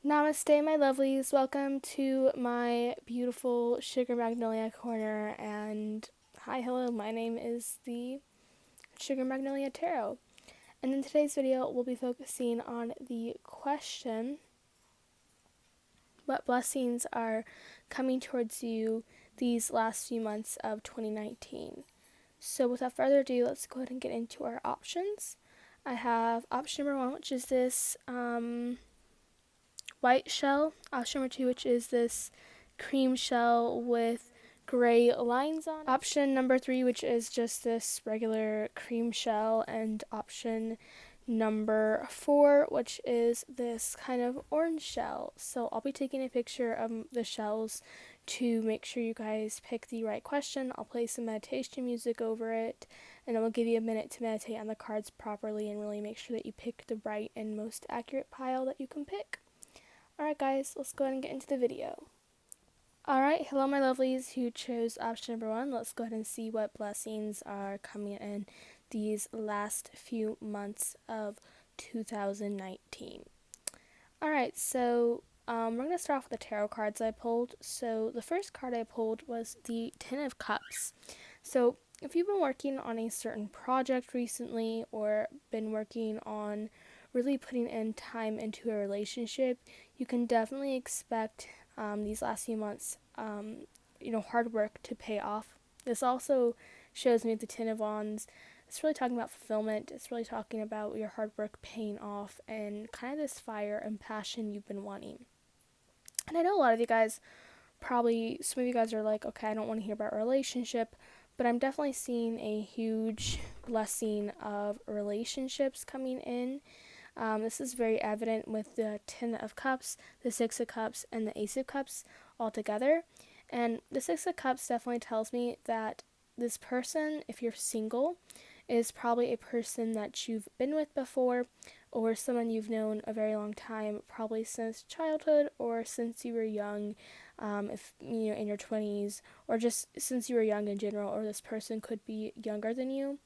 Namaste, my lovelies. Welcome to my beautiful Sugar Magnolia corner. And hi, hello, my name is the Sugar Magnolia Tarot. And in today's video, we'll be focusing on the question: what blessings are coming towards you these last few months of 2019? So, without further ado, let's go ahead and get into our options. I have option number one, which is this white shell. Option number two, which is this cream shell with gray lines on it. Option number three, which is just this regular cream shell. And option number four, which is this kind of orange shell. So I'll be taking a picture of the shells to make sure you guys pick the right question. I'll play some meditation music over it, and it will give you a minute to meditate on the cards properly and really make sure that you pick the right and most accurate pile that you can pick. Alright guys, let's go ahead and get into the video. Alright, hello my lovelies who chose option number one. Let's go ahead and see what blessings are coming in these last few months of 2019. Alright, so we're going to start off with the tarot cards I pulled. So the first card I pulled was the Ten of Cups. So if you've been working on a certain project recently or been working on really putting in time into a relationship, you can definitely expect these last few months, hard work to pay off. This also shows me the Ten of Wands. It's really talking about fulfillment. It's really talking about your hard work paying off and kind of this fire and passion you've been wanting. And I know a lot of you guys some of you guys are like, okay, I don't want to hear about a relationship, but I'm definitely seeing a huge blessing of relationships coming in. This is very evident with the Ten of Cups, the Six of Cups, and the Ace of Cups all together. And the Six of Cups definitely tells me that this person, if you're single, is probably a person that you've been with before, or someone you've known a very long time, probably since childhood or since you were young, if in your 20s, or just since you were young in general, or this person could be younger than you.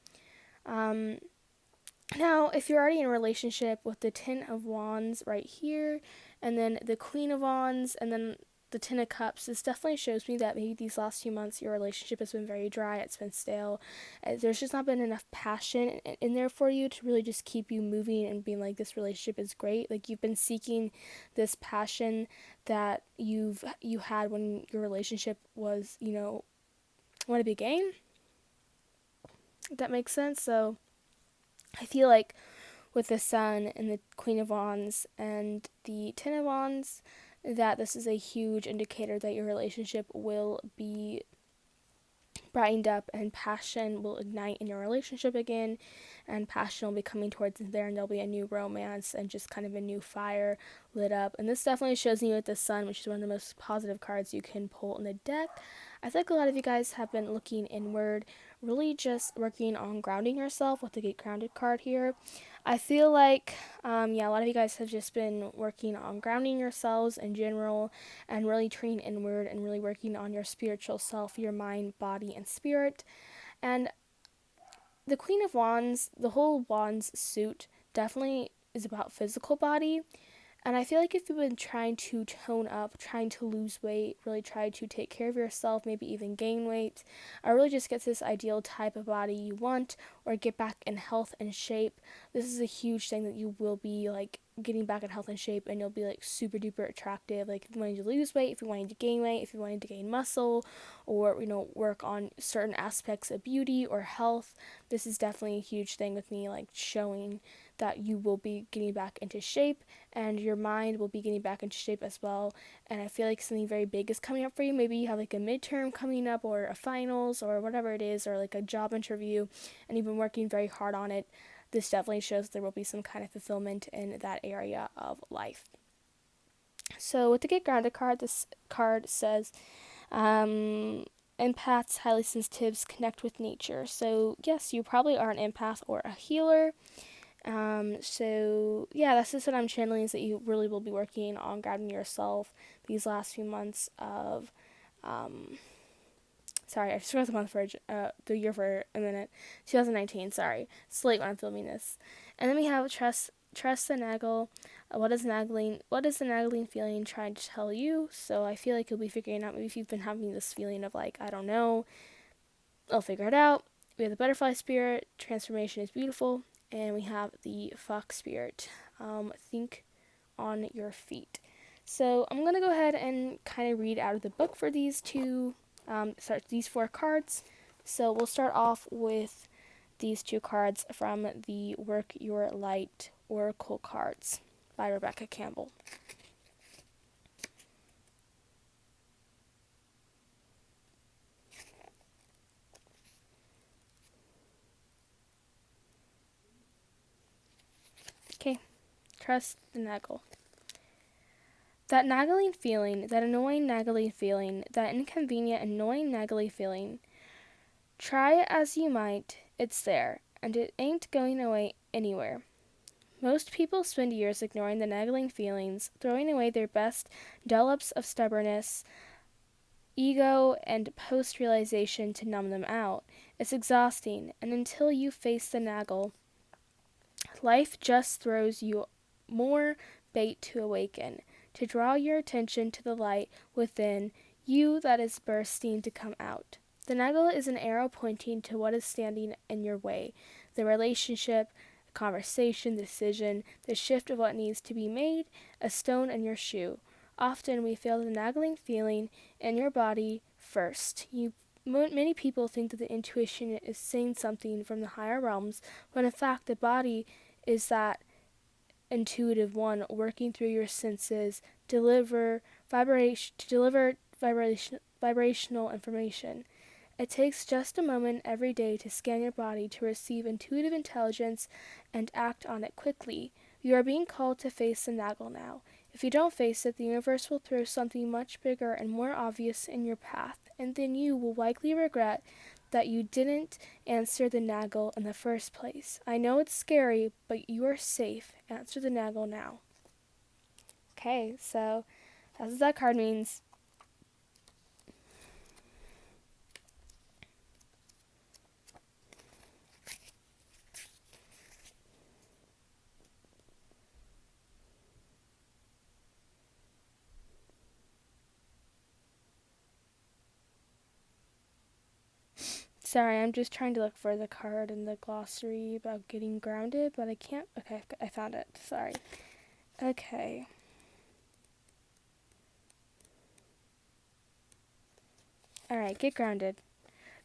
Now, if you're already in a relationship with the Ten of Wands right here, and then the Queen of Wands, and then the Ten of Cups, this definitely shows me that maybe these last few months your relationship has been very dry, it's been stale. There's just not been enough passion in there for you to really just keep you moving and being like, this relationship is great. Like, you've been seeking this passion that you had when your relationship was, when it began. If that makes sense. So I feel like with the Sun and the Queen of Wands and the Ten of Wands, that this is a huge indicator that your relationship will be brightened up and passion will ignite in your relationship again, and passion will be coming towards there, and there'll be a new romance and just kind of a new fire lit up. And this definitely shows me with the Sun, which is one of the most positive cards you can pull in the deck. I think a lot of you guys have been looking inward, really just working on grounding yourself with the Get Grounded card here. I feel like, a lot of you guys have just been working on grounding yourselves in general and really turning inward and really working on your spiritual self, your mind, body, and spirit. And the Queen of Wands, the whole Wands suit definitely is about physical body. And I feel like if you've been trying to tone up, trying to lose weight, really try to take care of yourself, maybe even gain weight, or really just get to this ideal type of body you want, or get back in health and shape, this is a huge thing that you will be like getting back in health and shape, and you'll be like super duper attractive. Like, if you wanted to lose weight, if you wanted to gain weight, if you wanted to gain muscle, or work on certain aspects of beauty or health, this is definitely a huge thing with me, like showing that you will be getting back into shape, and your mind will be getting back into shape as well. And I feel like something very big is coming up for you. Maybe you have like a midterm coming up, or a finals, or whatever it is, or like a job interview, and you've been working very hard on it. This definitely shows there will be some kind of fulfillment in that area of life. So with the Get Grounded card, this card says, empaths, highly sensitives, connect with nature. So yes, you probably are an empath or a healer. So yeah, that's just what I'm channeling, is that you really will be working on grounding yourself these last few months of, sorry, I just forgot the month for, the year for a minute, 2019, sorry, it's late when I'm filming this. And then we have trust trust the naggle. What is the nagging feeling trying to tell you? So I feel like you'll be figuring out, maybe if you've been having this feeling of like, I don't know, I'll figure it out. We have the butterfly spirit, transformation is beautiful, and we have the fox spirit, think on your feet. So I'm going to go ahead and kind of read out of the book for these these 4 cards. So we'll start off with these 2 cards from the Work Your Light Oracle cards by Rebecca Campbell. Okay, trust the naggle. That nagging feeling, that annoying nagging feeling, that inconvenient annoying nagging feeling, try it as you might, it's there, and it ain't going away anywhere. Most people spend years ignoring the nagging feelings, throwing away their best dollops of stubbornness, ego, and post-realization to numb them out. It's exhausting, and until you face the naggle, life just throws you more bait to awaken, to draw your attention to the light within you that is bursting to come out. The naggle is an arrow pointing to what is standing in your way, the relationship, the conversation, the decision, the shift of what needs to be made, a stone in your shoe. Often we feel the nagging feeling in your body first. Many people think that the intuition is saying something from the higher realms, when in fact the body is that intuitive one working through your senses to deliver vibrational information. It takes just a moment every day to scan your body to receive intuitive intelligence and act on it quickly. You are being called to face the naggle now. If you don't face it, the universe will throw something much bigger and more obvious in your path, and then you will likely regret that you didn't answer the naggle in the first place. I know it's scary, but you are safe. Answer the naggle now. Okay, so that's what that card means. Sorry, I'm just trying to look for the card in the glossary about getting grounded, but I can't. Okay, I found it. Sorry. Okay. Alright, get grounded.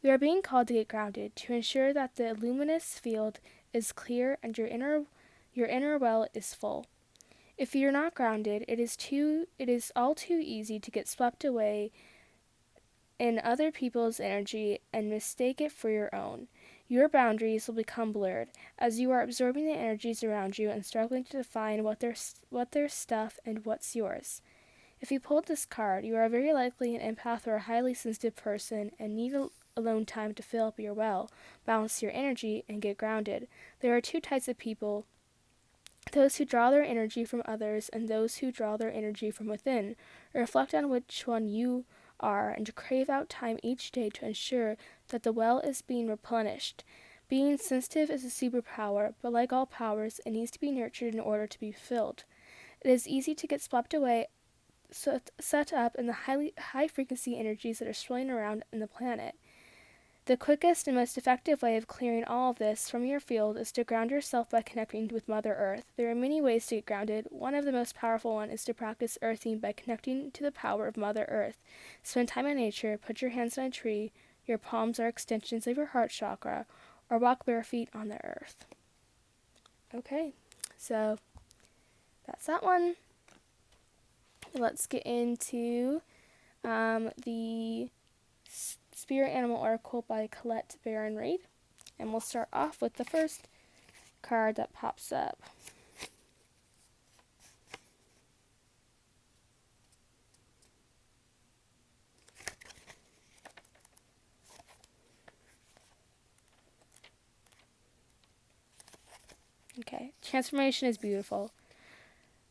We are being called to get grounded to ensure that the luminous field is clear and your inner well is full. If you're not grounded, it is all too easy to get swept away in other people's energy and mistake it for your own. Your boundaries will become blurred as you are absorbing the energies around you and struggling to define what their stuff and what's yours. If you pulled this card, you are very likely an empath or a highly sensitive person and need alone time to fill up your well, balance your energy, and get grounded. There are 2 types of people: those who draw their energy from others and those who draw their energy from within. Reflect on which one you are and to crave out time each day to ensure that the well is being replenished. Being sensitive is a superpower, but like all powers, it needs to be nurtured in order to be filled. It is easy to get swept away, set up in the high frequency energies that are swirling around in the planet. The quickest and most effective way of clearing all of this from your field is to ground yourself by connecting with Mother Earth. There are many ways to get grounded. One of the most powerful ones is to practice earthing by connecting to the power of Mother Earth. Spend time in nature, put your hands on a tree, your palms are extensions of your heart chakra, or walk bare feet on the earth. Okay, so that's that one. Let's get into the Spirit Animal Oracle by Colette Baron Reid. And we'll start off with the first card that pops up. Okay, transformation is beautiful.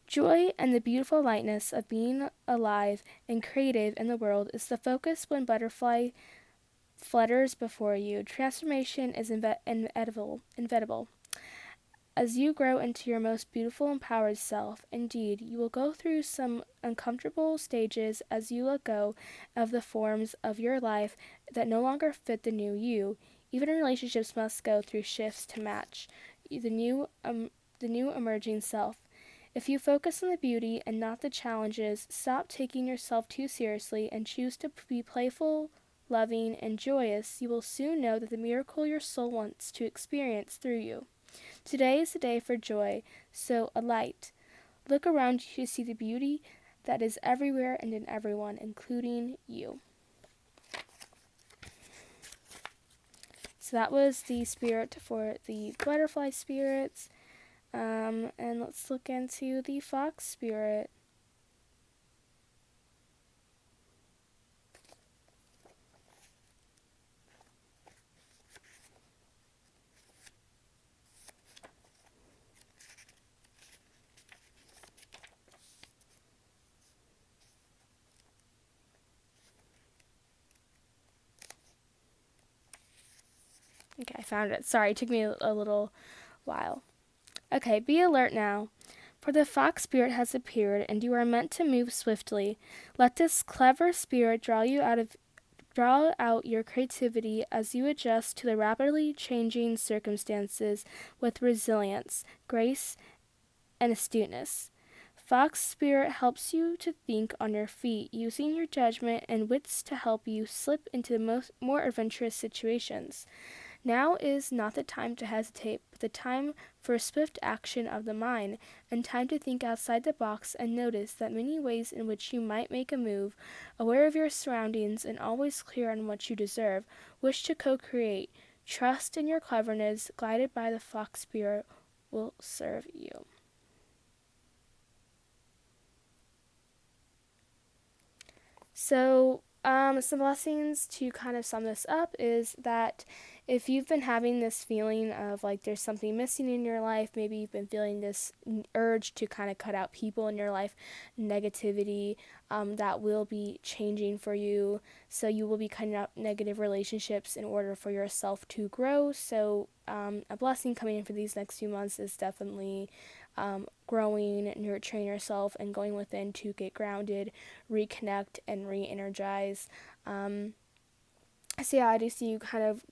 Joy and the beautiful lightness of being alive and creative in the world is the focus when butterfly flutters before you. Transformation is inevitable. As you grow into your most beautiful, empowered self, indeed, you will go through some uncomfortable stages as you let go of the forms of your life that no longer fit the new you. Even relationships must go through shifts to match the new emerging self. If you focus on the beauty and not the challenges, stop taking yourself too seriously, and choose to be playful, loving, and joyous, you will soon know that the miracle your soul wants to experience through you. Today is the day for joy, so alight. Look around you to see the beauty that is everywhere and in everyone, including you. So that was the spirit for the butterfly spirits. And let's look into the fox spirit. Okay, I found it. Sorry, it took me a little while. Okay, be alert now. For the fox spirit has appeared, and you are meant to move swiftly. Let this clever spirit draw out your creativity as you adjust to the rapidly changing circumstances with resilience, grace, and astuteness. Fox spirit helps you to think on your feet, using your judgment and wits to help you slip into the more adventurous situations. Now is not the time to hesitate, but the time for swift action of the mind, and time to think outside the box and notice that many ways in which you might make a move, aware of your surroundings and always clear on what you deserve, wish to co-create. Trust in your cleverness, guided by the fox spirit, will serve you. So, some blessings to kind of sum this up is that if you've been having this feeling of like there's something missing in your life, maybe you've been feeling this urge to kind of cut out people in your life, negativity, that will be changing for you. So you will be cutting out negative relationships in order for yourself to grow. So a blessing coming in for these next few months is definitely growing, nurturing yourself, and going within to get grounded, reconnect, and re-energize. So yeah, I do see you kind of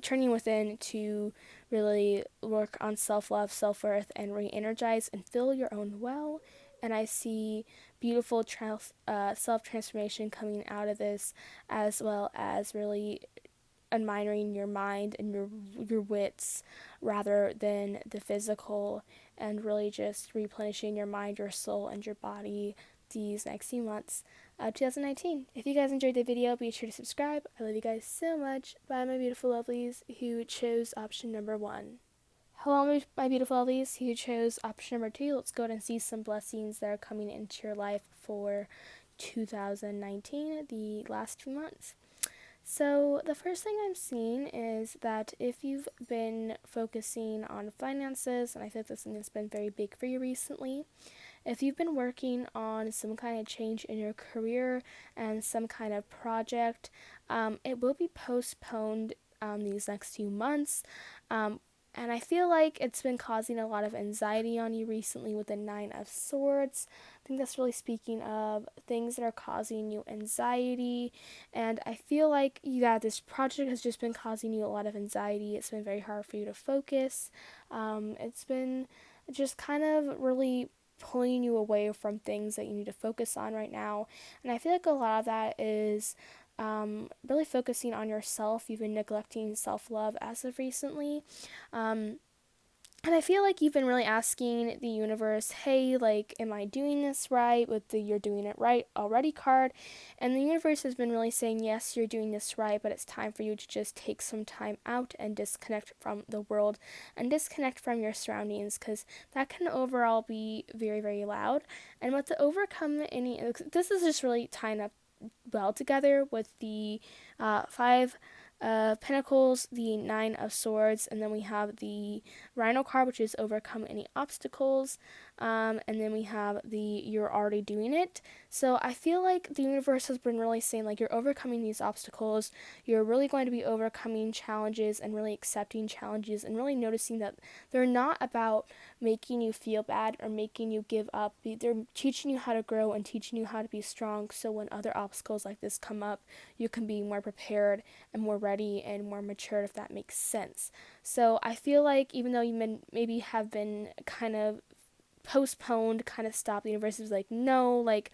turning within to really work on self-love, self-worth, and re-energize and fill your own well. And I see beautiful self-transformation coming out of this, as well as really admiring your mind and your wits rather than the physical, and really just replenishing your mind, your soul, and your body these next few months of 2019. If you guys enjoyed the video, be sure to subscribe. I love you guys so much. Bye, my beautiful lovelies who chose option number 1. Hello, my beautiful lovelies who chose option number 2. Let's go ahead and see some blessings that are coming into your life for 2019, the last few months. So the first thing I'm seeing is that if you've been focusing on finances, and I think this thing has been very big for you recently, if you've been working on some kind of change in your career and some kind of project, it will be postponed these next few months. And I feel like it's been causing a lot of anxiety on you recently with the 9 of Swords. I think that's really speaking of things that are causing you anxiety. And I feel like, yeah, this project has just been causing you a lot of anxiety. It's been very hard for you to focus. It's been just kind of really pulling you away from things that you need to focus on right now. And I feel like a lot of that is really focusing on yourself. You've been neglecting self-love as of recently. And I feel like you've been really asking the universe, hey, like, am I doing this right with the you're doing it right already card? And the universe has been really saying, yes, you're doing this right, but it's time for you to just take some time out and disconnect from the world and disconnect from your surroundings, because that can overall be very, very loud. And with the overcome any, this is just really tying up well together with the 5 Pentacles, the 9 of Swords, and then we have the Rhino card, which is overcome any obstacles. And then we have the you're already doing it. So I feel like the universe has been really saying, like, you're overcoming these obstacles. You're really going to be overcoming challenges and really accepting challenges and really noticing that they're not about making you feel bad or making you give up. They're teaching you how to grow and teaching you how to be strong. So when other obstacles like this come up, you can be more prepared and more ready and more mature, if that makes sense. So I feel like even though you maybe have been kind of postponed, kind of stopped, the universe is like, no, like,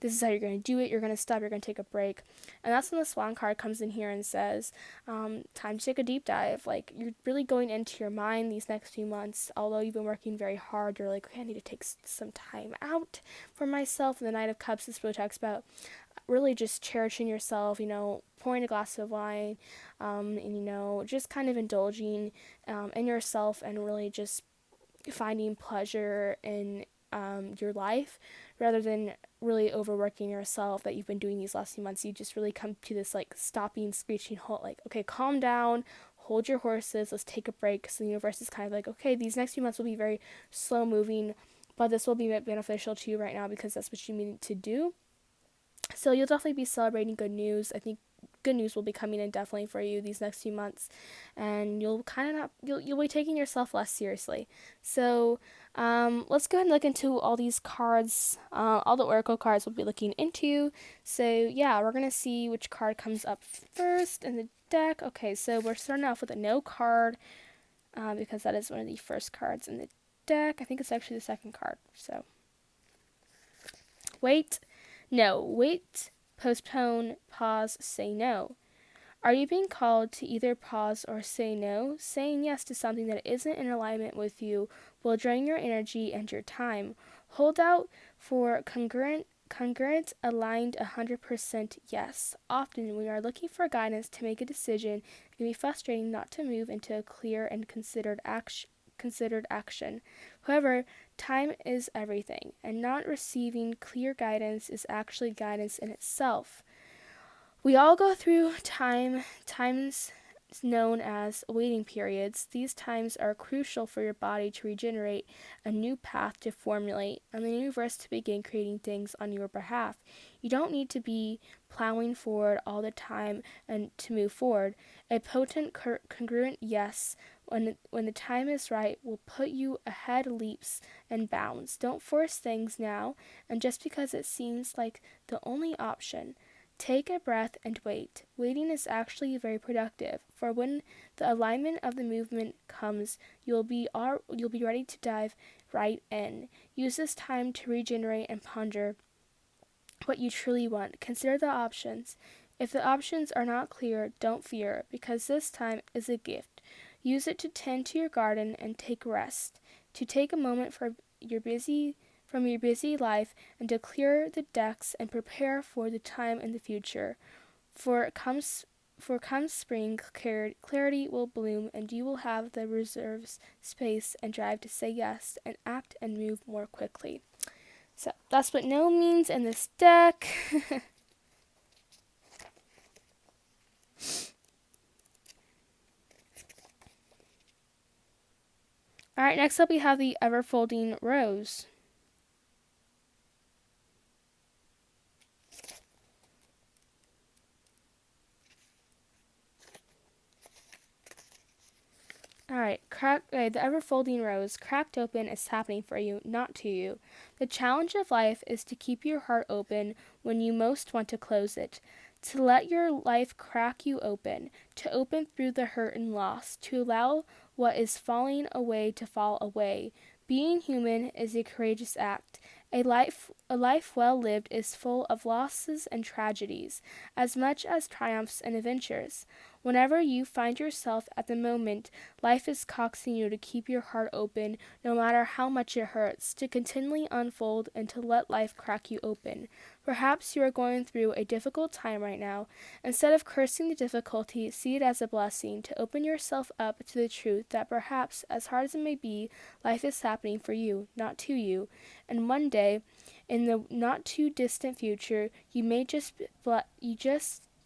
this is how you're going to do it. You're going to stop. You're going to take a break. And that's when the Swan card comes in here and says, time to take a deep dive. Like, you're really going into your mind these next few months. Although you've been working very hard, you're like, okay, I need to take some time out for myself. And the Knight of Cups, this really talks about really just cherishing yourself, pouring a glass of wine, and, just kind of indulging in yourself and really just finding pleasure in your life rather than really overworking yourself that you've been doing these last few months. You just really come to this like stopping, screeching halt, like, okay, calm down, hold your horses, let's take a break. So the universe is kind of like, okay, these next few months will be very slow moving, but this will be beneficial to you right now because that's what you need to do. So you'll definitely be celebrating good news. I think good news will be coming in definitely for you these next few months, and you'll kind of not you'll be taking yourself less seriously. So let's go ahead and look into all these cards, all the oracle cards we'll be looking into. So yeah, we're gonna see which card comes up first in the deck. Okay, so we're starting off with a no card, because that is one of the first cards in the deck. I think it's actually the second card. So wait, postpone, pause, say no. Are you being called to either pause or say no? Saying yes to something that isn't in alignment with you will drain your energy and your time. Hold out for congruent, aligned 100% yes. Often, when we are looking for guidance to make a decision, it can be frustrating not to move into a clear and considered action. However, time is everything, and not receiving clear guidance is actually guidance in itself. We all go through times known as waiting periods. These times are crucial for your body to regenerate, a new path to formulate, and the universe to begin creating things on your behalf. You don't need to be plowing forward all the time and to move forward. A potent, congruent yes, when the time is right, will put you ahead leaps and bounds. Don't force things now, and just because it seems like the only option, take a breath and wait. Waiting is actually very productive, for when the alignment of the movement comes, you'll be ready to dive right in. Use this time to regenerate and ponder what you truly want. Consider the options. If the options are not clear, don't fear, because this time is a gift. Use it to tend to your garden and take rest, to take a moment from your busy life and to clear the decks and prepare for the time in the future. For comes spring, clarity will bloom, and you will have the reserves, space, and drive to say yes and act and move more quickly. So that's what no means in this deck. Alright, next up we have the Ever-Folding Rose. Alright, the ever-folding rose, cracked open, is happening for you, not to you. The challenge of life is to keep your heart open when you most want to close it, to let your life crack you open, to open through the hurt and loss, to allow what is falling away to fall away. Being human is a courageous act. A life well lived is full of losses and tragedies, as much as triumphs and adventures. Whenever you find yourself at the moment, life is coaxing you to keep your heart open, no matter how much it hurts, to continually unfold and to let life crack you open. Perhaps you are going through a difficult time right now. Instead of cursing the difficulty, see it as a blessing to open yourself up to the truth that perhaps, as hard as it may be, life is happening for you, not to you. And one day, in the not too distant future, you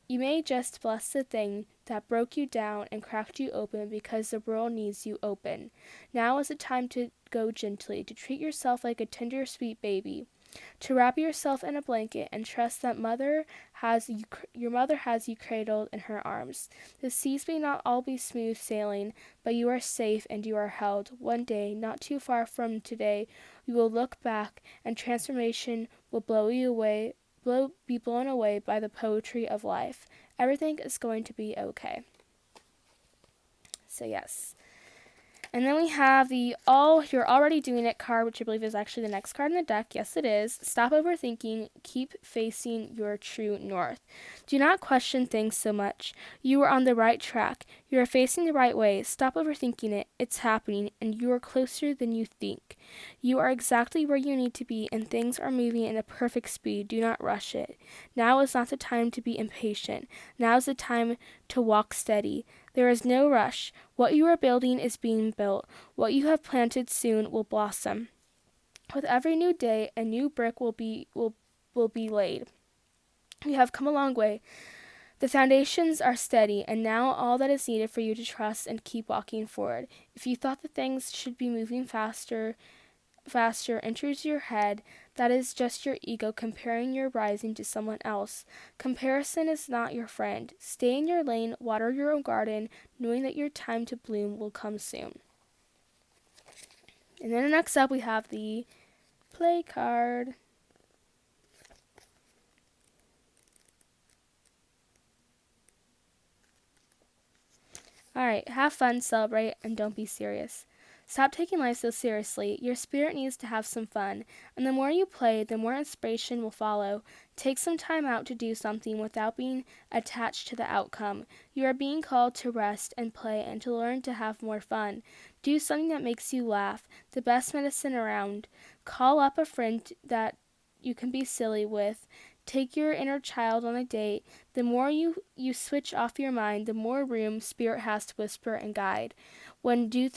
You may just bless the thing that broke you down and cracked you open because the world needs you open. Now is the time to go gently, to treat yourself like a tender, sweet baby, to wrap yourself in a blanket and trust that your mother has you cradled in her arms. The seas may not all be smooth sailing, but you are safe and you are held. One day, not too far from today, you will look back and transformation will be blown away by the poetry of life. Everything is going to be okay. So yes. And then we have the You're Already Doing It card, which I believe is actually the next card in the deck. Yes, it is. Stop overthinking. Keep facing your true north. Do not question things so much. You are on the right track. You are facing the right way. Stop overthinking it. It's happening, and you are closer than you think. You are exactly where you need to be, and things are moving at a perfect speed. Do not rush it. Now is not the time to be impatient. Now is the time to walk steady. There is no rush. What you are building is being built. What you have planted soon will blossom. With every new day, a new brick will be laid. You have come a long way. The foundations are steady, and now all that is needed for you to trust and keep walking forward. If you thought that things should be moving faster enters your head, that is just your ego comparing your rising to someone else. Comparison is not your friend. Stay in your lane, water your own garden, knowing that your time to bloom will come soon. And then next up we have the play card. Alright, have fun, celebrate, and don't be serious. Stop taking life so seriously. Your spirit needs to have some fun, and the more you play, the more inspiration will follow. Take some time out to do something without being attached to the outcome. You are being called to rest and play and to learn to have more fun. Do something that makes you laugh, the best medicine around. Call up a friend that you can be silly with. Take your inner child on a date. The more you switch off your mind, the more room spirit has to whisper and guide. When you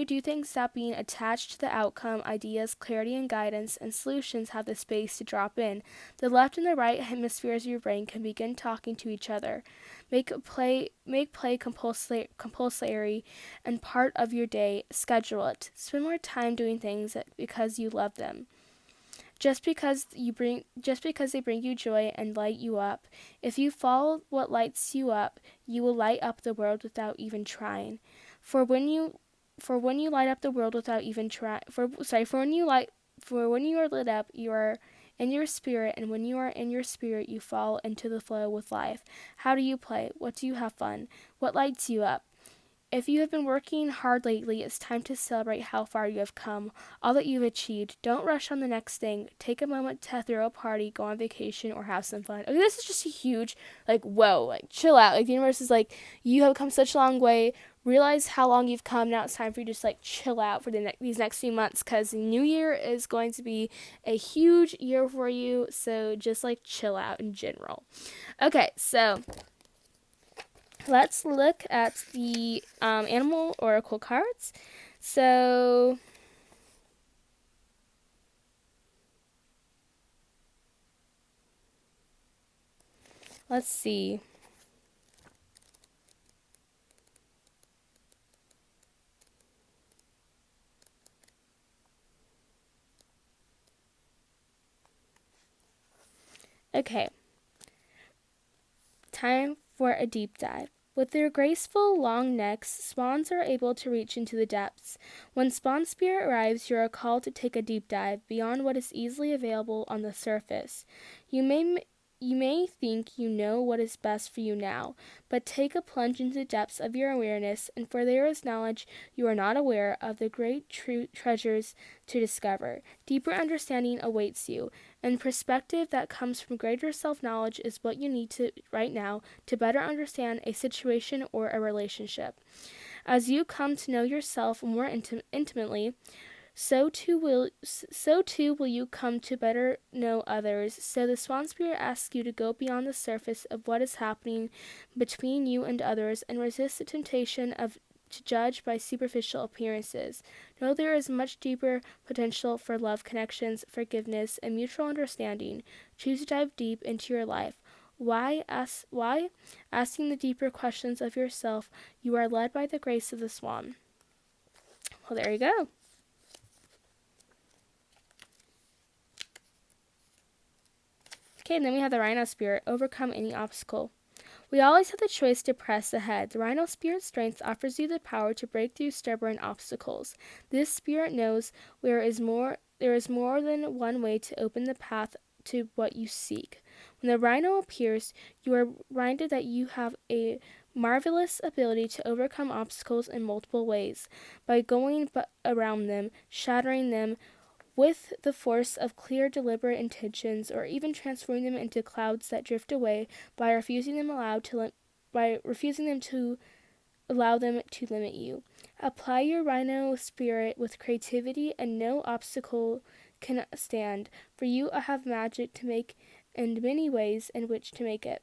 do things without being attached to the outcome, ideas, clarity, and guidance and solutions have the space to drop in. The left and the right hemispheres of your brain can begin talking to each other. Make play compulsory and part of your day. Schedule it. Spend more time doing things because you love them. Just because they bring you joy and light you up. If you follow what lights you up, you will light up the world without even trying. For when you light up the world without even trying, for when you are lit up, you are in your spirit, and when you are in your spirit, you fall into the flow with life. How do you play? What do you have fun? What lights you up? If you have been working hard lately, it's time to celebrate how far you have come, all that you've achieved. Don't rush on the next thing. Take a moment to throw a party, go on vacation, or have some fun. Okay, this is just a huge, whoa, chill out. The universe is you have come such a long way. Realize how long you've come. Now it's time for you to just chill out for these next few months, because the new year is going to be a huge year for you. So just chill out in general. Okay, so let's look at the animal oracle cards. So let's see. Okay. Time for a deep dive. With their graceful, long necks, swans are able to reach into the depths. When Spawn Spirit arrives, you are called to take a deep dive beyond what is easily available on the surface. You may think you know what is best for you now, but take a plunge into the depths of your awareness, and for there is knowledge you are not aware of, the great treasures to discover. Deeper understanding awaits you, and perspective that comes from greater self-knowledge is what you need right now to better understand a situation or a relationship. As you come to know yourself more intimately, so too will you come to better know others. So the Swan Spirit asks you to go beyond the surface of what is happening between you and others and resist the temptation to judge by superficial appearances. Know there is much deeper potential for love connections, forgiveness, and mutual understanding. Choose to dive deep into your life. Why? Asking the deeper questions of yourself, you are led by the grace of the swan. Well, there you go. Okay, and then we have the rhino spirit, overcome any obstacle. We always have the choice to press ahead. The rhino spirit strength offers you the power to break through stubborn obstacles. This spirit knows there is more than one way to open the path to what you seek. When the rhino appears, you are reminded that you have a marvelous ability to overcome obstacles in multiple ways by going around them, shattering them, with the force of clear, deliberate intentions, or even transforming them into clouds that drift away by refusing them to allow them to limit you. Apply your rhino spirit with creativity, and no obstacle can stand, for you have magic to make and many ways in which to make it.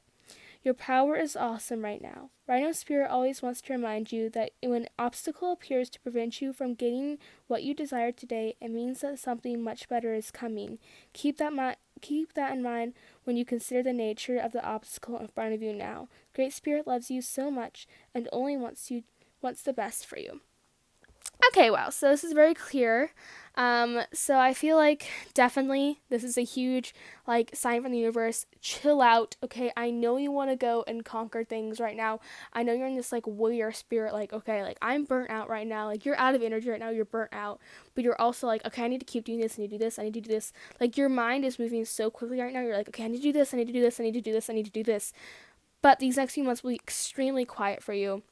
Your power is awesome right now. Rhino Spirit always wants to remind you that when an obstacle appears to prevent you from getting what you desire today, it means that something much better is coming. Keep that in mind when you consider the nature of the obstacle in front of you now. Great Spirit loves you so much and only wants the best for you. Okay, wow. So this is very clear. So I feel like definitely this is a huge sign from the universe. Chill out, okay? I know you want to go and conquer things right now. I know you're in this warrior spirit. Okay, I'm burnt out right now. You're out of energy right now. You're burnt out, but you're also okay, I need to keep doing this. I need to do this. I need to do this. Your mind is moving so quickly right now. You're okay, I need to do this. I need to do this. I need to do this. I need to do this. But these next few months will be extremely quiet for you.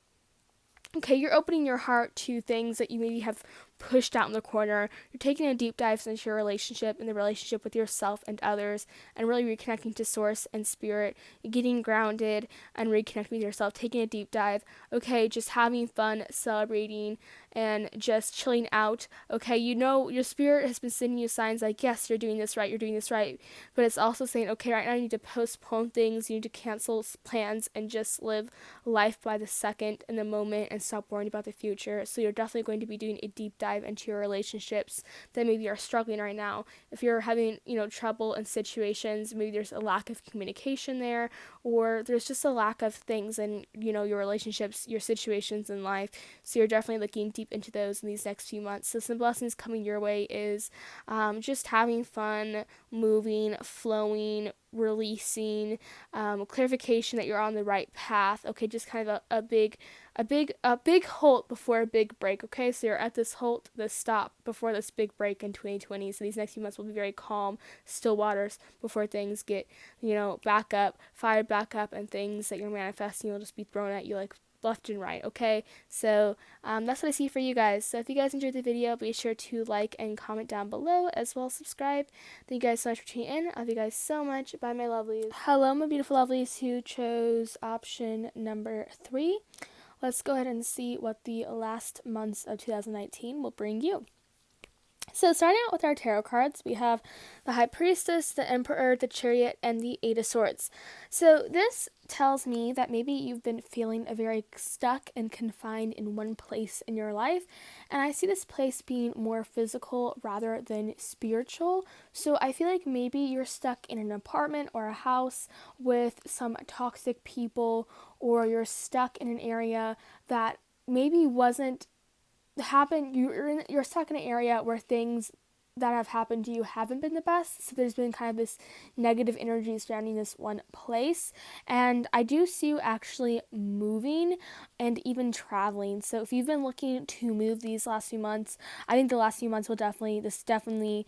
Okay, you're opening your heart to things that you maybe have pushed out in the corner. You're taking a deep dive into your relationship and the relationship with yourself and others, and really reconnecting to source and spirit. You're getting grounded and reconnecting with yourself, taking a deep dive. Okay, just having fun, celebrating, and just chilling out. Okay, your spirit has been sending you signs yes, you're doing this right, but it's also saying, okay, right now you need to postpone things, you need to cancel plans, and just live life by the second and the moment and stop worrying about the future. So you're definitely going to be doing a deep dive into your relationships that maybe are struggling right now. If you're having, trouble in situations, maybe there's a lack of communication there, or there's just a lack of things in, your relationships, your situations in life. So you're definitely looking deep into those in these next few months. So some blessings coming your way is just having fun, moving, flowing, releasing, clarification that you're on the right path. Okay, just kind of a big halt before a big break. Okay, so you're at this halt, this stop before this big break in 2020. So these next few months will be very calm, still waters before things get fired back up, and things that you're manifesting will just be thrown at you left and right. Okay, so that's what I see for you guys. So if you guys enjoyed the video, be sure to like and comment down below, as well as subscribe. Thank you guys so much for tuning in. I love you guys so much. Bye, my lovelies. Hello, my beautiful lovelies who chose option number 3. Let's go ahead and see what the last months of 2019 will bring you. So starting out with our tarot cards, we have the High Priestess, the Emperor, the Chariot, and the Eight of Swords. So this tells me that maybe you've been feeling very stuck and confined in one place in your life, and I see this place being more physical rather than spiritual. So I feel like maybe you're stuck in an apartment or a house with some toxic people, or you're stuck in an area that maybe wasn't you're stuck in an area where things that have happened to you haven't been the best. So there's been kind of this negative energy surrounding this one place, and I do see you actually moving and even traveling. So if you've been looking to move these last few months, I think the last few months definitely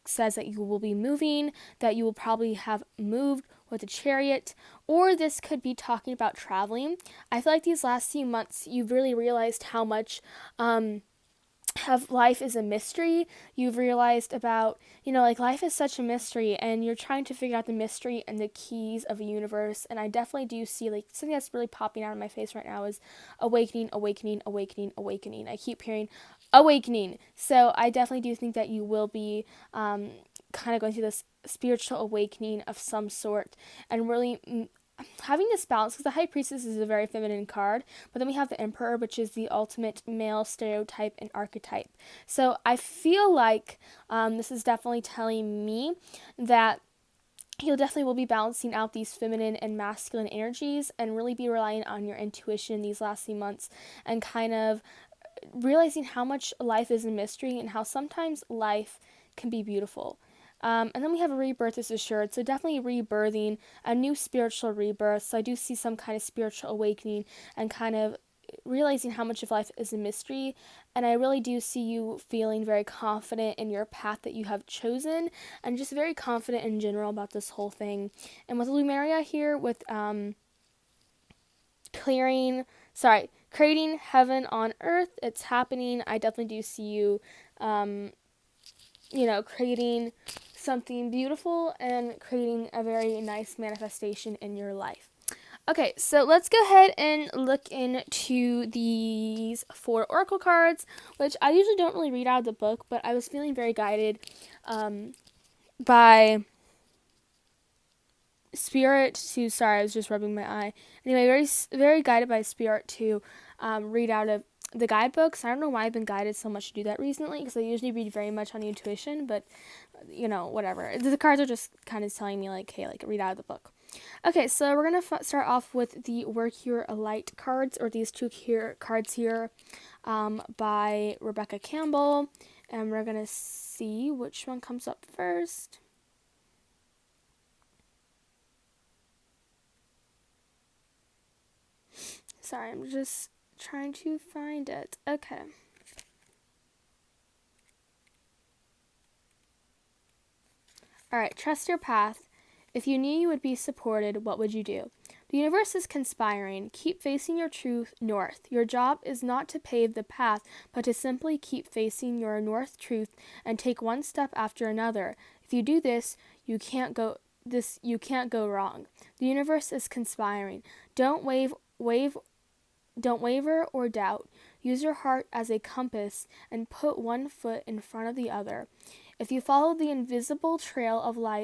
says that you will be moving, that you will probably have moved with a Chariot, or this could be talking about traveling. I feel like these last few months you've really realized how much of life is a mystery. You've realized about, life is such a mystery, and you're trying to figure out the mystery and the keys of a universe. And I definitely do see something that's really popping out of my face right now is awakening, awakening, awakening, awakening. I keep hearing awakening. So I definitely do think that you will be kind of going through this spiritual awakening of some sort, and really having this balance, because the High Priestess is a very feminine card, but then we have the Emperor, which is the ultimate male stereotype and archetype. So I feel like this is definitely telling me that you definitely will be balancing out these feminine and masculine energies and really be relying on your intuition these last few months and kind of realizing how much life is a mystery and how sometimes life can be beautiful. And then we have a rebirth is assured. So definitely rebirthing, a new spiritual rebirth. So I do see some kind of spiritual awakening and kind of realizing how much of life is a mystery. And I really do see you feeling very confident in your path that you have chosen and just very confident in general about this whole thing. And with Lumeria here with creating heaven on earth, it's happening. I definitely do see you creating something beautiful and creating a very nice manifestation in your life. Okay, so let's go ahead and look into these 4 oracle cards, which I usually don't really read out of the book, but I was feeling very guided by Spirit to, sorry, I was just rubbing my eye. Anyway, very guided by Spirit to read out of the guidebooks. I don't know why I've been guided so much to do that recently, because I usually read very much on intuition, but, whatever. The cards are just kind of telling me, like, hey, like, read out of the book. Okay, so we're going to start off with the Work Your Light cards, or these 2 cards here by Rebecca Campbell, and we're going to see which one comes up first. Sorry, I'm just trying to find it. Okay. Alright, trust your path. If you knew you would be supported, what would you do? The universe is conspiring. Keep facing your truth north. Your job is not to pave the path, but to simply keep facing your north truth and take one step after another. If you do this, you can't go wrong. The universe is conspiring. Don't waver or doubt. Use your heart as a compass and put one foot in front of the other. If you follow the invisible trail of what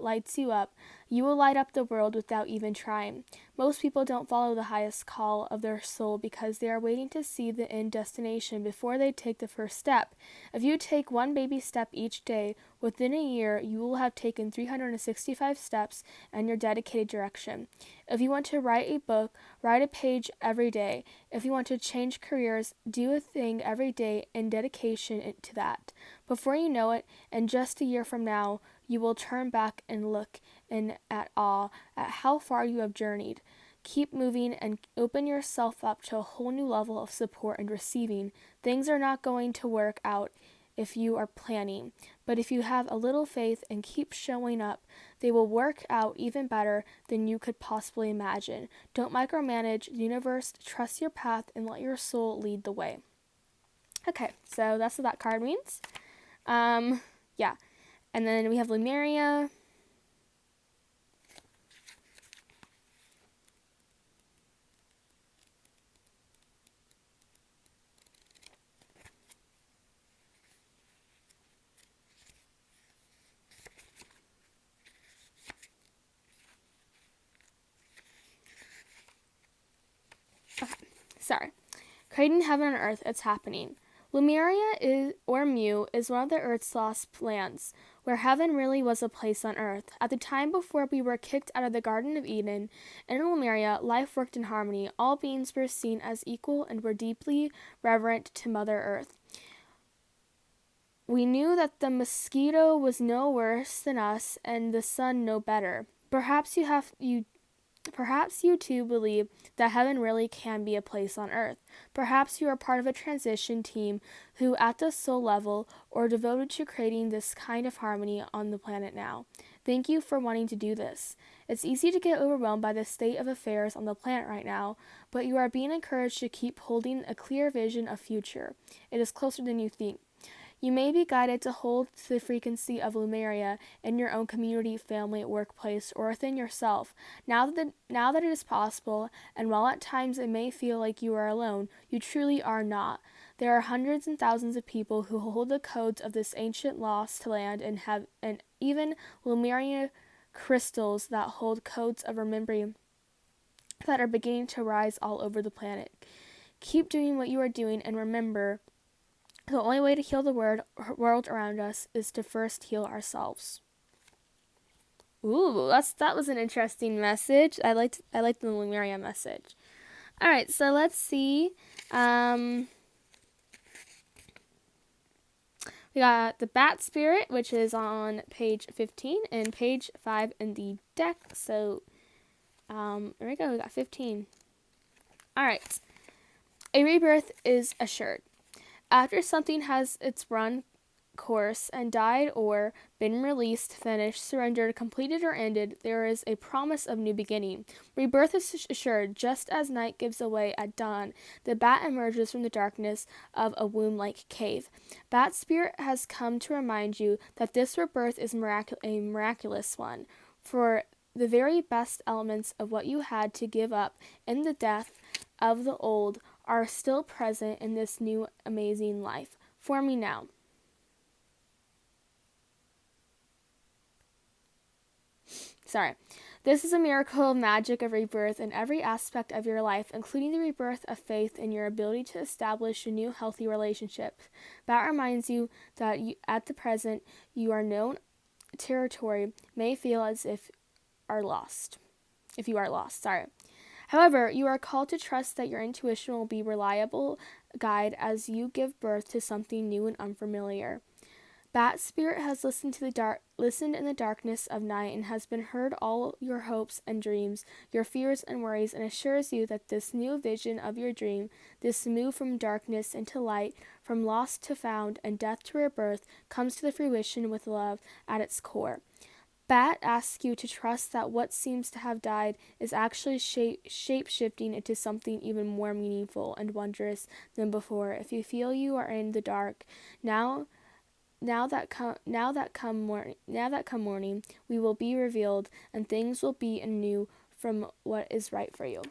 lights you up, you will light up the world without even trying. Most people don't follow the highest call of their soul because they are waiting to see the end destination before they take the first step. If you take one baby step each day, within a year you will have taken 365 steps in your dedicated direction. If you want to write a book, write a page every day. If you want to change careers, do a thing every day in dedication to that. Before you know it, and just a year from now, you will turn back and look in at awe at how far you have journeyed. Keep moving and open yourself up to a whole new level of support and receiving. Things are not going to work out if you are planning, but if you have a little faith and keep showing up, they will work out even better than you could possibly imagine. Don't micromanage the universe, trust your path, and let your soul lead the way. Okay, so that's what that card means. Yeah. And then we have Lemuria. Okay, sorry. Creating heaven on earth, it's happening. Lemuria Mu is one of the Earth's lost lands, where heaven really was a place on earth. At the time before we were kicked out of the Garden of Eden, in Lemuria, life worked in harmony. All beings were seen as equal and were deeply reverent to Mother Earth. We knew that the mosquito was no worse than us and the sun no better. Perhaps you too believe that heaven really can be a place on earth. Perhaps you are part of a transition team who, at the soul level, are devoted to creating this kind of harmony on the planet now. Thank you for wanting to do this. It's easy to get overwhelmed by the state of affairs on the planet right now, but you are being encouraged to keep holding a clear vision of future. It is closer than you think. You may be guided to hold to the frequency of Lemuria in your own community, family, workplace, or within yourself. Now that it is possible, and while at times it may feel like you are alone, you truly are not. There are hundreds and thousands of people who hold the codes of this ancient lost land and even Lemuria crystals that hold codes of remembering that are beginning to rise all over the planet. Keep doing what you are doing and remember, The only way to heal the world around us is to first heal ourselves. Ooh, that was an interesting message. I liked the Lemuria message. All right, so let's see. We got the Bat Spirit, which is on page 15 and page 5 in the deck. So, there we go. We got 15. All right. A rebirth is assured. After something has its run course and died or been released, finished, surrendered, completed, or ended, there is a promise of new beginning. Rebirth is assured. Just as night gives away at dawn, the bat emerges from the darkness of a womb-like cave. Bat Spirit has come to remind you that this rebirth is a miraculous one, for the very best elements of what you had to give up in the death of the old are still present in this new amazing life. For me now. This is a miracle of magic of rebirth in every aspect of your life, including the rebirth of faith in your ability to establish a new healthy relationship. That reminds you that at the present, you are known territory may feel as if you are lost. However, you are called to trust that your intuition will be a reliable guide as you give birth to something new and unfamiliar. Bat Spirit has listened in the darkness of night and has been heard all your hopes and dreams, your fears and worries, and assures you that this new vision of your dream, this move from darkness into light, from lost to found, and death to rebirth, comes to the fruition with love at its core. Bat asks you to trust that what seems to have died is actually shape-shifting into something even more meaningful and wondrous than before. If you feel you are in the dark, now that come morning, we will be revealed, and things will be anew from what is right for you.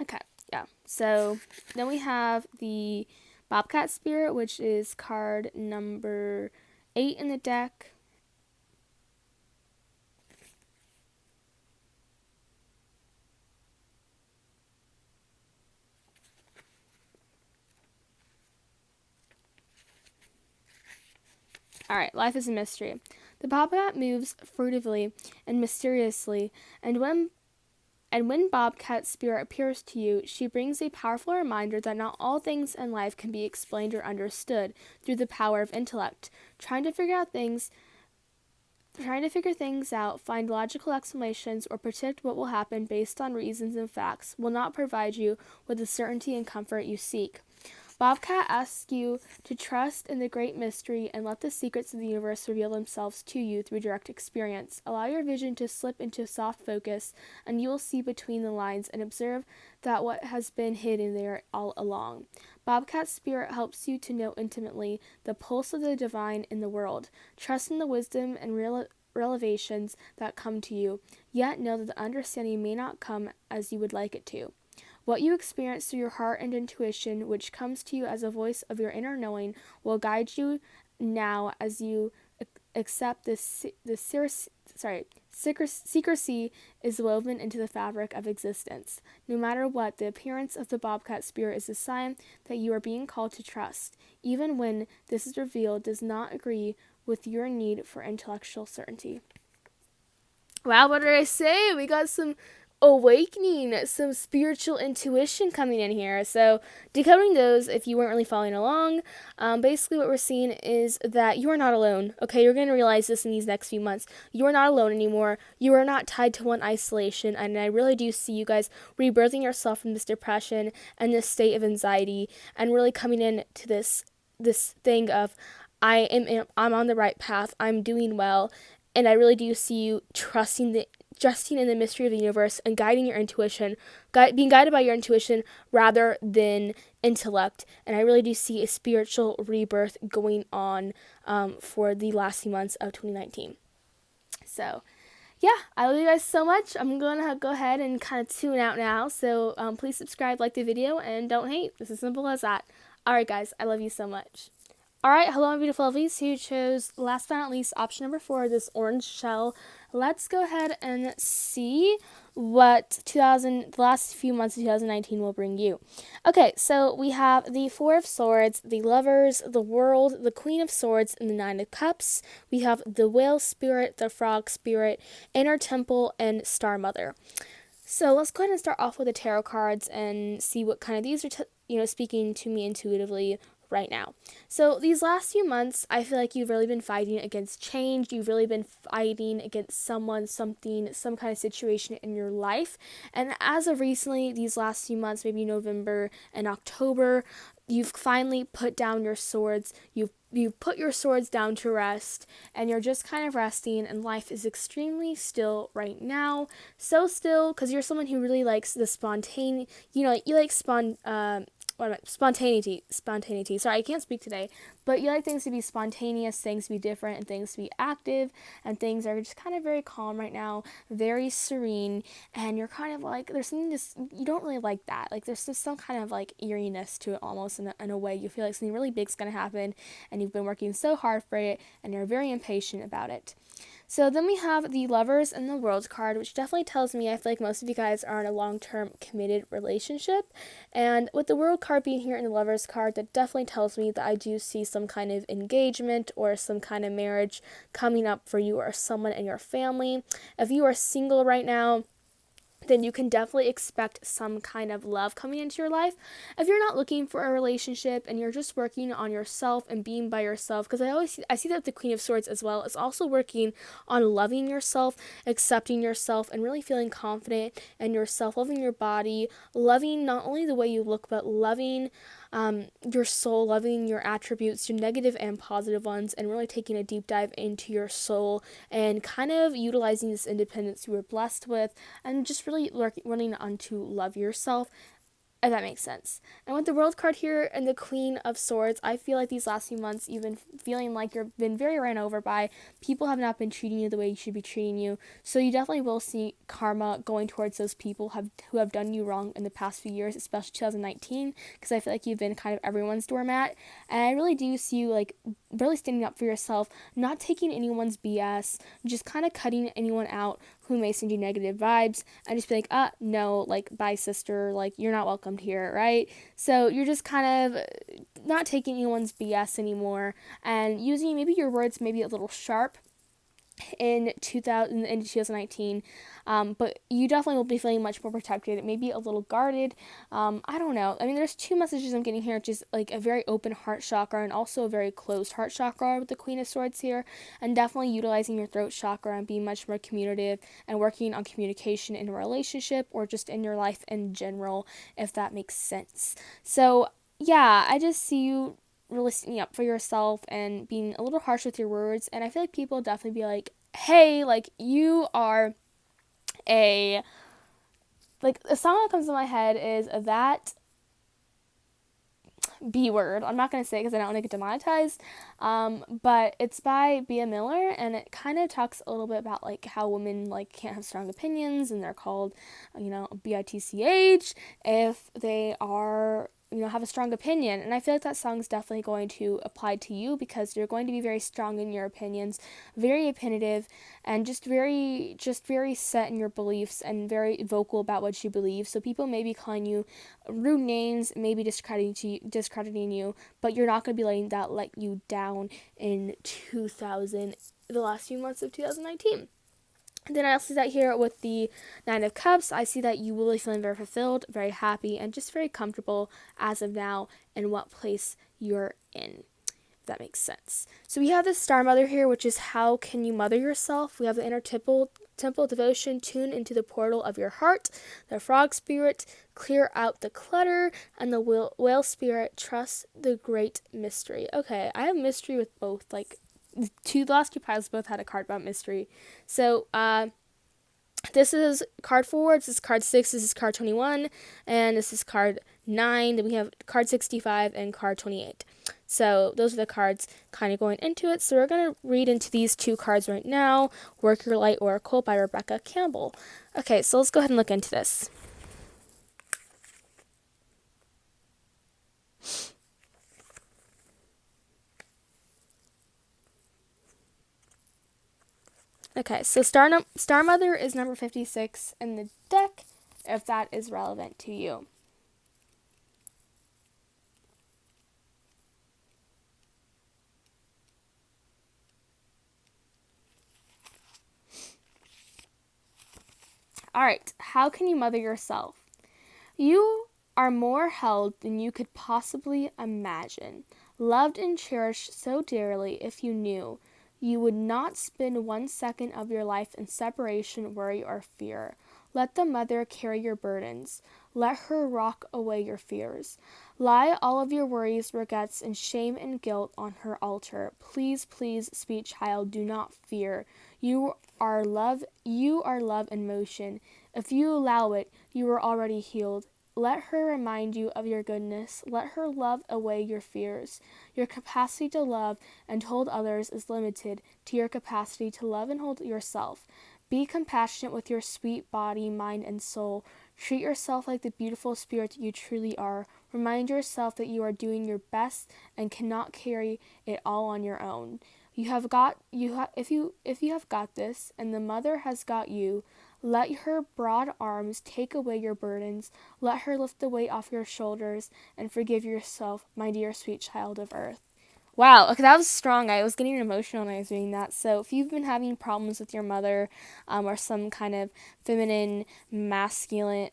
Okay, yeah. So then we have the Bobcat Spirit, which is card number 8 in the deck. All right, life is a mystery. The bobcat moves furtively and mysteriously, and when Bobcat Spirit appears to you, she brings a powerful reminder that not all things in life can be explained or understood through the power of intellect. Trying to figure things out, find logical explanations, or predict what will happen based on reasons and facts will not provide you with the certainty and comfort you seek. Bobcat asks you to trust in the great mystery and let the secrets of the universe reveal themselves to you through direct experience. Allow your vision to slip into soft focus, and you will see between the lines and observe that what has been hidden there all along. Bobcat Spirit helps you to know intimately the pulse of the divine in the world. Trust in the wisdom and revelations that come to you, yet know that the understanding may not come as you would like it to. What you experience through your heart and intuition, which comes to you as a voice of your inner knowing, will guide you now as you accept secrecy is woven into the fabric of existence. No matter what, the appearance of the Bobcat Spirit is a sign that you are being called to trust, even when this is revealed does not agree with your need for intellectual certainty. Wow, what did I say? We got some awakening, some spiritual intuition coming in here. So decoding those, if you weren't really following along, basically what we're seeing is that you are not alone. Okay, you're going to realize this in these next few months. You are not alone anymore. You are not tied to one isolation, and I really do see you guys rebirthing yourself from this depression and this state of anxiety, and really coming in to this thing of I'm on the right path. I'm doing well, and I really do see you trusting in the mystery of the universe and guiding your intuition, being guided by your intuition rather than intellect. And I really do see a spiritual rebirth going on for the last few months of 2019. So, yeah, I love you guys so much. I'm going to go ahead and kind of tune out now. So please subscribe, like the video, and don't hate. It's as simple as that. All right, guys, I love you so much. All right, hello, my beautiful lovelies who chose last but not least option number 4, this orange shell. Let's go ahead and see what the last few months of 2019 will bring you. Okay, so we have the Four of Swords, the Lovers, the World, the Queen of Swords, and the Nine of Cups. We have the Whale Spirit, the Frog Spirit, Inner Temple, and Star Mother. So let's go ahead and start off with the tarot cards and see what kind of these are speaking to me intuitively right now. So these last few months, I feel like you've really been fighting against change. You've really been fighting against someone, something, some kind of situation in your life. And as of recently, these last few months, maybe November and October, you've finally put down your swords. You've put your swords down to rest, and you're just kind of resting, and life is extremely still right now. So still, because you're someone who really likes the spontaneity, you like spontaneity. Sorry, I can't speak today. But you like things to be spontaneous, things to be different, and things to be active, and things are just kind of very calm right now, very serene, and you're kind of like, there's something just, you don't really like that. Like, there's just some kind of like eeriness to it almost in a way. You feel like something really big's going to happen, and you've been working so hard for it, and you're very impatient about it. So then we have the Lovers and the World card, which definitely tells me I feel like most of you guys are in a long-term committed relationship. And with the World card being here in the Lovers card, that definitely tells me that I do see some kind of engagement or some kind of marriage coming up for you or someone in your family. If you are single right now, then you can definitely expect some kind of love coming into your life. If you're not looking for a relationship and you're just working on yourself and being by yourself, because I see that the Queen of Swords as well is also working on loving yourself, accepting yourself, and really feeling confident in yourself, loving your body, loving not only the way you look, but loving your soul, loving your attributes, your negative and positive ones, and really taking a deep dive into your soul and kind of utilizing this independence you were blessed with, and just really learning on to love yourself, if that makes sense. And with the World card here and the Queen of Swords, I feel like these last few months you've been feeling like you've been very ran over by. People have not been treating you the way you should be treating you. So you definitely will see karma going towards those people who have done you wrong in the past few years, especially 2019, because I feel like you've been kind of everyone's doormat. And I really do see you like really standing up for yourself, not taking anyone's BS, just kind of cutting anyone out who may send you negative vibes, and just be like, no, like, bye, sister, like, you're not welcomed here, right? So you're just kind of not taking anyone's BS anymore, and using maybe your words maybe a little sharp in 2019, but you definitely will be feeling much more protected, maybe a little guarded. I don't know. I mean, there's two messages I'm getting here, which is like a very open heart chakra and also a very closed heart chakra with the Queen of Swords here, and definitely utilizing your throat chakra and being much more communicative and working on communication in a relationship or just in your life in general, if that makes sense. So yeah, I just see you really sticking up for yourself and being a little harsh with your words, and I feel like people definitely be like, hey, like, you are a song that comes to my head is that B word. I'm not going to say it because I don't want to get demonetized, but it's by Bea Miller, and it kind of talks a little bit about like how women like can't have strong opinions, and they're called, bitch if they are, have a strong opinion. And I feel like that song's definitely going to apply to you because you're going to be very strong in your opinions, very opinionative, and just very set in your beliefs and very vocal about what you believe. So people may be calling you rude names, maybe discrediting you, but you're not going to be letting that let you down in the last few months of 2019. And then I also see that here with the Nine of Cups, I see that you will be feeling very fulfilled, very happy, and just very comfortable as of now in what place you're in, if that makes sense. So we have the Star Mother here, which is how can you mother yourself. We have the Inner Temple Devotion, tune into the portal of your heart, the Frog Spirit, clear out the clutter, and the Whale Spirit, trust the great mystery. Okay, I have mystery with both, like, the last two piles both had a card about mystery. So, this is card 4, this is card 6, this is card 21, and this is card 9. Then we have card 65 and card 28. So those are the cards kind of going into it. So we're going to read into these two cards right now. Work Your Light Oracle by Rebecca Campbell. Okay, so let's go ahead and look into this. Okay, so Star Mother is number 56 in the deck, if that is relevant to you. All right, how can you mother yourself? You are more held than you could possibly imagine, loved and cherished so dearly. If you knew, you would not spend 1 second of your life in separation, worry, or fear. Let the mother carry your burdens. Let her rock away your fears. Lie all of your worries, regrets, and shame and guilt on her altar. Please, please, sweet child, do not fear. You are love in motion. If you allow it, you are already healed. Let her remind you of your goodness. Let her love away your fears. Your capacity to love and hold others is limited to your capacity to love and hold yourself. Be compassionate with your sweet body, mind, and soul. Treat yourself like the beautiful spirit that you truly are. Remind yourself that you are doing your best and cannot carry it all on your own. If you have got this, and the mother has got you. Let her broad arms take away your burdens. Let her lift the weight off your shoulders and forgive yourself, my dear sweet child of earth. Wow, okay, that was strong. I was getting emotional when I was doing that. So if you've been having problems with your mother, or some kind of feminine, feminine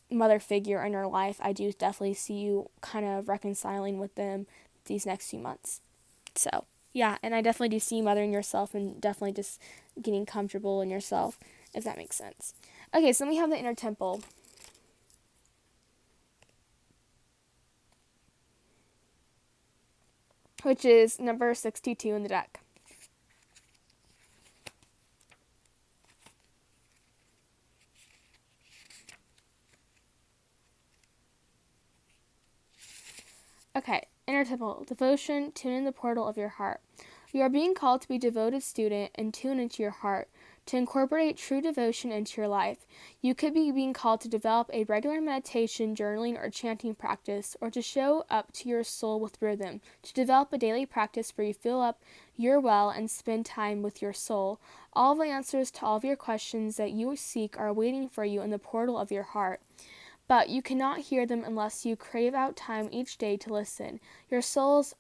mother figure in your life, I do definitely see you kind of reconciling with them these next few months. So yeah, and I definitely do see you mothering yourself and definitely just getting comfortable in yourself, if that makes sense. Okay, so then we have the inner temple, which is number 62 in the deck. Okay, inner temple, devotion, tune in the portal of your heart. You are being called to be a devoted student and tune into your heart, to incorporate true devotion into your life. You could be being called to develop a regular meditation, journaling, or chanting practice, or to show up to your soul with rhythm, to develop a daily practice where you fill up your well and spend time with your soul. All the answers to all of your questions that you seek are waiting for you in the portal of your heart. But you cannot hear them unless you crave out time each day to listen. Your soul's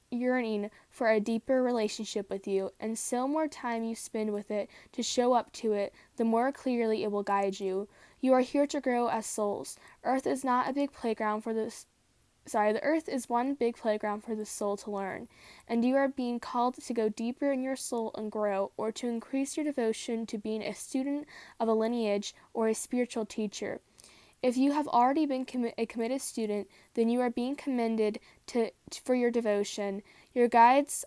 yearning for a deeper relationship with you, and so more time you spend with it to show up to it, the more clearly it will guide you. You are here to grow as souls. Earth is not a big playground for the earth is one big playground for the soul to learn, and you are being called to go deeper in your soul and grow, or to increase your devotion to being a student of a lineage or a spiritual teacher. If you have already been a committed student, then you are being commended for your devotion. Your guides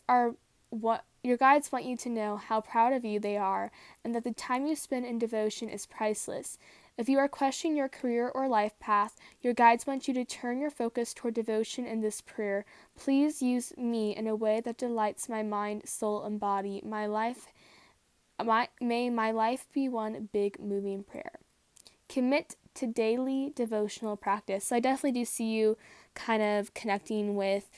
want you to know how proud of you they are, and that the time you spend in devotion is priceless. If you are questioning your career or life path, your guides want you to turn your focus toward devotion in this prayer. Please use me in a way that delights my mind, soul, and body. May my life be one big moving prayer. Commit to daily devotional practice. So I definitely do see you kind of connecting with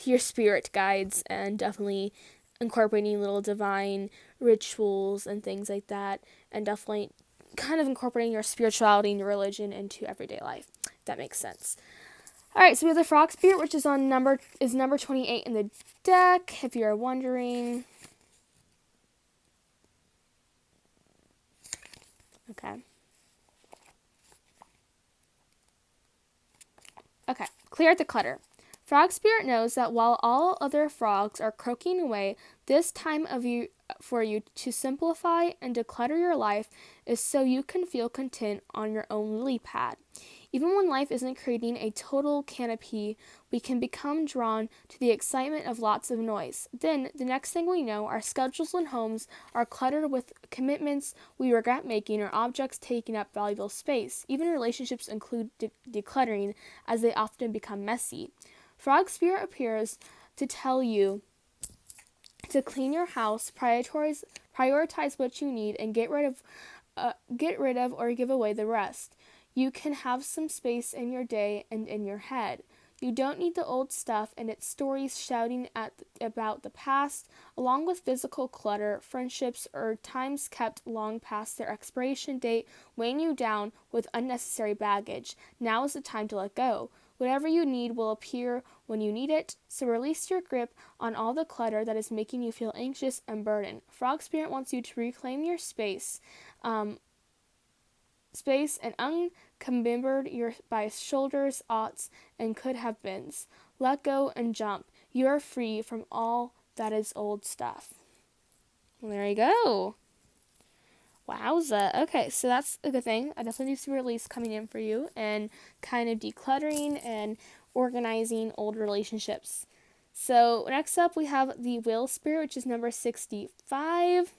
your spirit guides and definitely incorporating little divine rituals and things like that, and definitely kind of incorporating your spirituality and your religion into everyday life. If that makes sense. All right, so we have the frog spirit, which is number 28 in the deck, if you're wondering. Okay. Okay, clear out the clutter. Frog Spirit knows that while all other frogs are croaking away, this time of year for you to simplify and declutter your life is so you can feel content on your own lily pad. Even when life isn't creating a total canopy, we can become drawn to the excitement of lots of noise. Then, the next thing we know, our schedules and homes are cluttered with commitments we regret making or objects taking up valuable space. Even relationships include decluttering, as they often become messy. Frog Spirit appears to tell you to clean your house, prioritize what you need, and get rid of or give away the rest. You can have some space in your day and in your head. You don't need the old stuff and its stories shouting about the past, along with physical clutter, friendships, or times kept long past their expiration date, weighing you down with unnecessary baggage. Now is the time to let go. Whatever you need will appear when you need it, so release your grip on all the clutter that is making you feel anxious and burdened. Frog Spirit wants you to reclaim your space and uncumbered by shoulders, oughts, and could have beens. Let go and jump. You are free from all that is old stuff. Well, there you go. Wowza. Okay, so that's a good thing. I definitely do see release coming in for you and kind of decluttering and organizing old relationships. So next up we have the Wheel Spirit, which is number 65.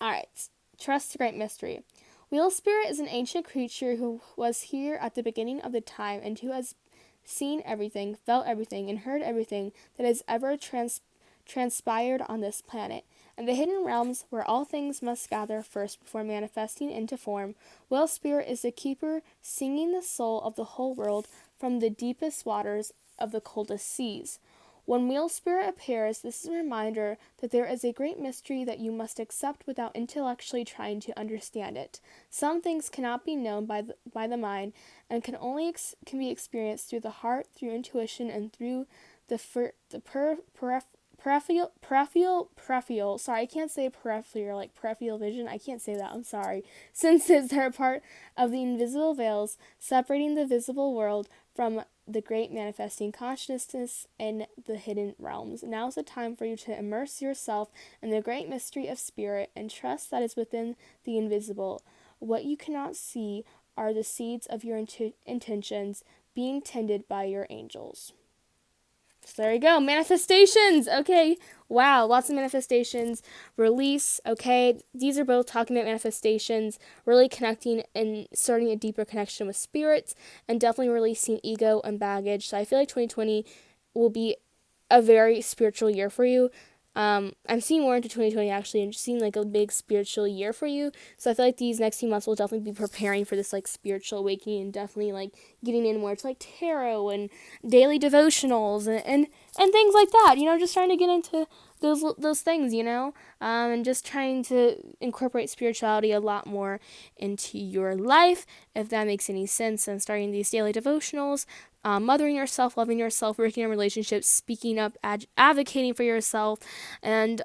Alright, trust the great mystery. Wheel Spirit is an ancient creature who was here at the beginning of the time and who has seen everything, felt everything, and heard everything that has ever transpired on this planet. In the hidden realms where all things must gather first before manifesting into form, Whale Spirit is the keeper singing the soul of the whole world from the deepest waters of the coldest seas. When Wheel Spirit appears, this is a reminder that there is a great mystery that you must accept without intellectually trying to understand it. Some things cannot be known by the mind and can be experienced through the heart, through intuition, and through the peripheral, sorry, I can't say peripheral, like peripheral vision, I can't say that, I'm sorry, senses that are part of the invisible veils separating the visible world from the great manifesting consciousness in the hidden realms. Now is the time for you to immerse yourself in the great mystery of spirit and trust that is within the invisible. What you cannot see are the seeds of your intentions being tended by your angels. So there you go. Manifestations. Okay. Wow. Lots of manifestations. Release. Okay. These are both talking about manifestations, really connecting and starting a deeper connection with spirits, and definitely releasing ego and baggage. So I feel like 2020 will be a very spiritual year for you. I'm seeing more into 2020 actually, and just seeing like a big spiritual year for you. So I feel like these next few months will definitely be preparing for this like spiritual awakening and definitely like getting in more to like tarot and daily devotionals and things like that. You know, just trying to get into those things, you know, and just trying to incorporate spirituality a lot more into your life, if that makes any sense. And starting these daily devotionals, mothering yourself, loving yourself, working on relationships, speaking up, advocating for yourself, and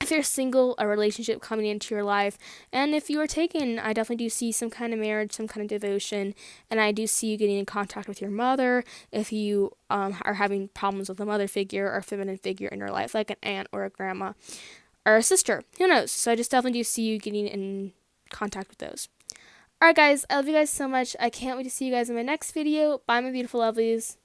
if you're single, a relationship coming into your life. And if you are taken, I definitely do see some kind of marriage, some kind of devotion, and I do see you getting in contact with your mother if you are having problems with a mother figure or a feminine figure in your life, like an aunt or a grandma or a sister. Who knows? So I just definitely do see you getting in contact with those. Alright guys, I love you guys so much. I can't wait to see you guys in my next video. Bye my beautiful lovelies.